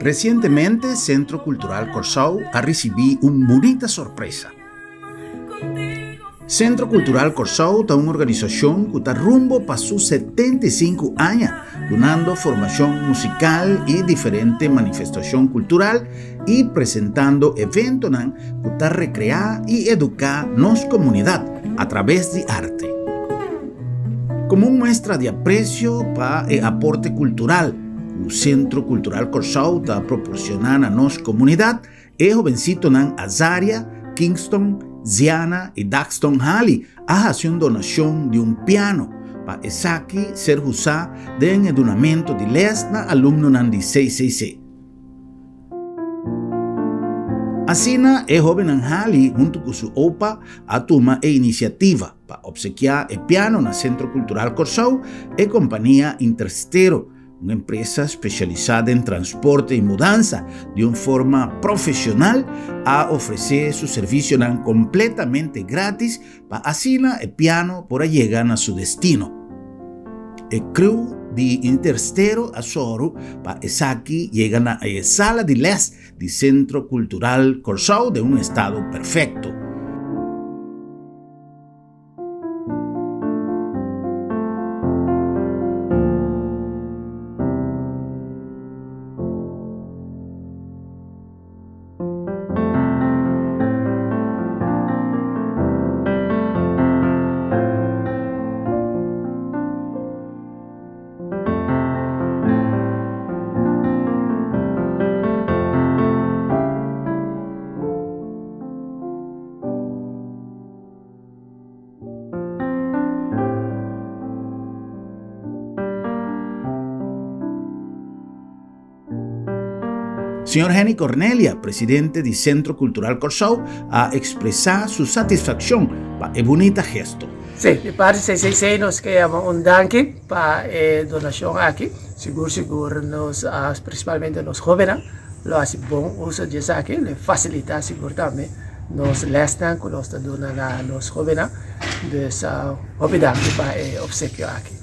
Recientemente, Centro Cultural Corsau ha recibido una bonita sorpresa. Centro Cultural Corsau es una organización que está rumbo para sus 75 años, donando formación musical y diferente manifestación cultural y presentando eventos que está recrear y educar nuestra comunidad a través de arte. Como una muestra de aprecio para el aporte cultural, el Centro Cultural Corsau está proporcionando a nuestra comunidad el jovencito Azaria, Kingston, Ziana y Daxton Halley a hacer una donación de un piano para Esaki ser usado en el donamiento de lesna alumno de 666. Así, el joven Halley, junto con su opa, ha tomado iniciativa para obsequiar el piano en el Centro Cultural Corsau y compañía Interstero, una empresa especializada en transporte y mudanza de una forma profesional, a ofrecer su servicio completamente gratis para así el piano por llegar a su destino. El crew de Interstero Azoro para Esaki llegan a la sala de les del Centro Cultural Corsau de un estado perfecto. Señor Henny Cornelia, presidente del Centro Cultural Corsau, ha expresado su satisfacción por el bonito gesto. Sí, de parte de 666 nos queremos un danke para la donación aquí. Seguro nos, principalmente los jóvenes, lo hacen buen uso de eso aquí, le facilita seguro también. Nos lestan con los donan a los jóvenes de esa obediencia para el obsequio aquí.